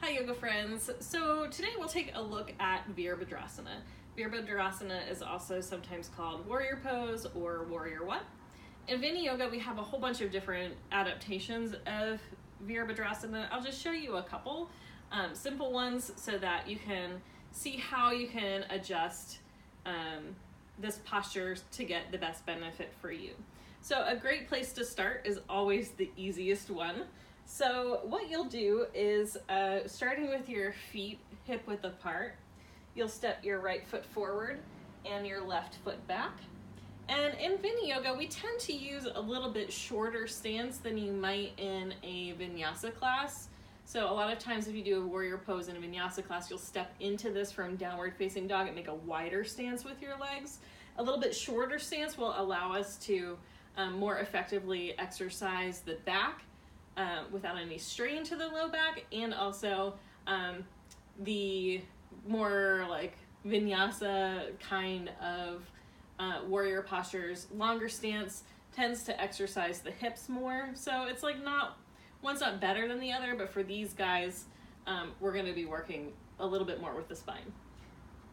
Hi yoga friends. So today we'll take a look at Virabhadrasana. Virabhadrasana is also sometimes called warrior pose or warrior one. In viniyoga we have a whole bunch of different adaptations of Virabhadrasana. I'll just show you a couple simple ones so that you can see how you can adjust this posture to get the best benefit for you. So a great place to start is always the easiest one. So what you'll do is, starting with your feet hip width apart, you'll step your right foot forward and your left foot back. And in viniyoga, we tend to use a little bit shorter stance than you might in a vinyasa class. So a lot of times if you do a warrior pose in a vinyasa class, you'll step into this from downward facing dog and make a wider stance with your legs. A little bit shorter stance will allow us to more effectively exercise the back without any strain to the low back, and also the more like vinyasa kind of warrior postures. Longer stance tends to exercise the hips more, so it's like one's not better than the other, but for these guys we're going to be working a little bit more with the spine.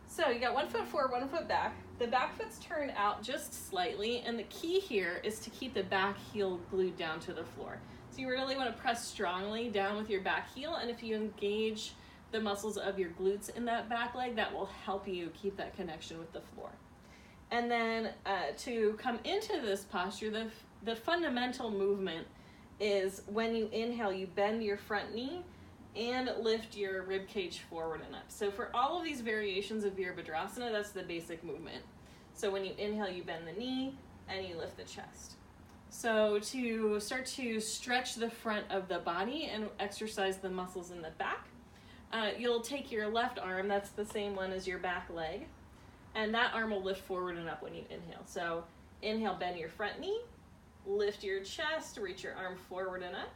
So you got 1 foot forward, 1 foot back. The back foot's turned out just slightly, and the key here is to keep the back heel glued down to the floor. So you really want to press strongly down with your back heel, and if you engage the muscles of your glutes in that back leg, that will help you keep that connection with the floor. And then to come into this posture, the fundamental movement is when you inhale, you bend your front knee and lift your rib cage forward and up. So for all of these variations of Virabhadrasana, that's the basic movement. So when you inhale, you bend the knee and you lift the chest. So to start to stretch the front of the body and exercise the muscles in the back, you'll take your left arm, that's the same one as your back leg, and that arm will lift forward and up when you inhale. So inhale, bend your front knee, lift your chest, reach your arm forward and up,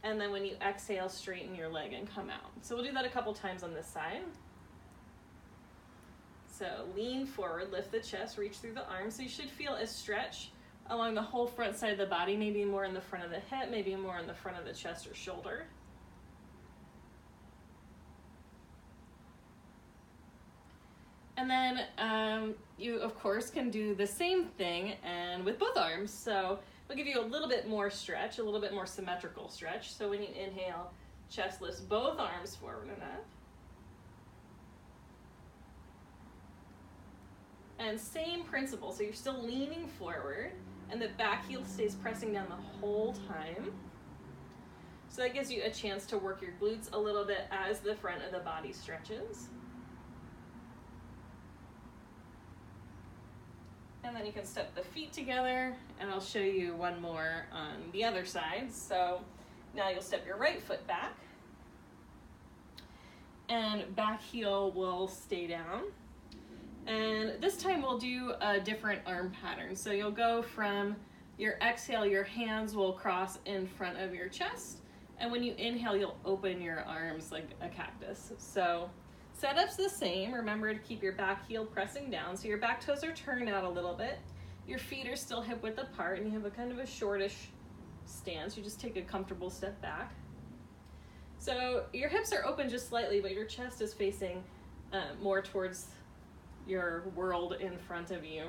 and then when you exhale, straighten your leg and come out. So we'll do that a couple times on this side. So lean forward, lift the chest, reach through the arms. So you should feel a stretch along the whole front side of the body, maybe more in the front of the hip, maybe more in the front of the chest or shoulder. And then you, of course, can do the same thing and with both arms. So we'll give you a little bit more stretch, a little bit more symmetrical stretch. So when you inhale, chest lifts both arms forward and up. And same principle, so you're still leaning forward and the back heel stays pressing down the whole time. So that gives you a chance to work your glutes a little bit as the front of the body stretches. And then you can step the feet together, and I'll show you one more on the other side. So now you'll step your right foot back, and back heel will stay down. And this time we'll do a different arm pattern. So you'll go from your exhale, your hands will cross in front of your chest, and when you inhale, you'll open your arms like a cactus. So setup's the same. Remember to keep your back heel pressing down. So your back toes are turned out a little bit. Your feet are still hip width apart, and you have a kind of a shortish stance. You just take a comfortable step back. So your hips are open just slightly, but your chest is facing more towards your world in front of you.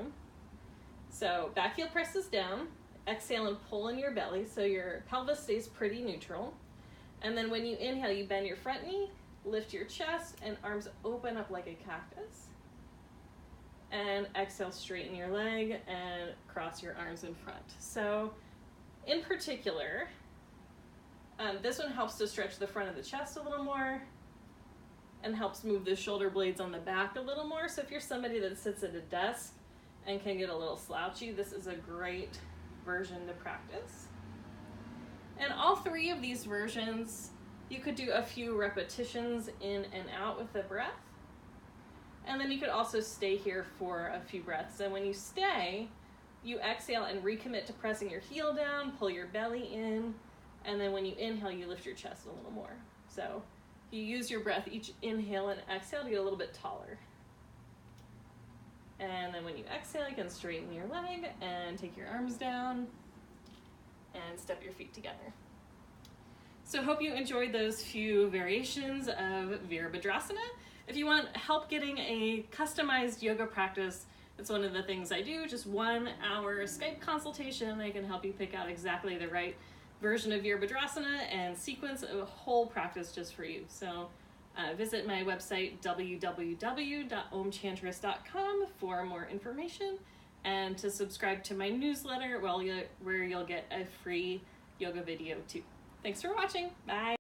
So back heel presses down, exhale and pull in your belly so your pelvis stays pretty neutral. And then when you inhale, you bend your front knee, lift your chest, and arms open up like a cactus. And exhale, straighten your leg and cross your arms in front. So in particular, this one helps to stretch the front of the chest a little more and helps move the shoulder blades on the back a little more. So if you're somebody that sits at a desk and can get a little slouchy, this is a great version to practice. And all three of these versions, you could do a few repetitions in and out with the breath. And then you could also stay here for a few breaths. And when you stay, you exhale and recommit to pressing your heel down, pull your belly in, and then when you inhale, you lift your chest a little more. So you use your breath, each inhale and exhale, to get a little bit taller. And then when you exhale, you can straighten your leg and take your arms down and step your feet together. So hope you enjoyed those few variations of Virabhadrasana. If you want help getting a customized yoga practice, it's one of the things I do, just 1 hour Skype consultation. I can help you pick out exactly the right version of Virabhadrasana and sequence a whole practice just for you. So visit my website, www.omchantress.com, for more information and to subscribe to my newsletter where you'll get a free yoga video too. Thanks for watching. Bye.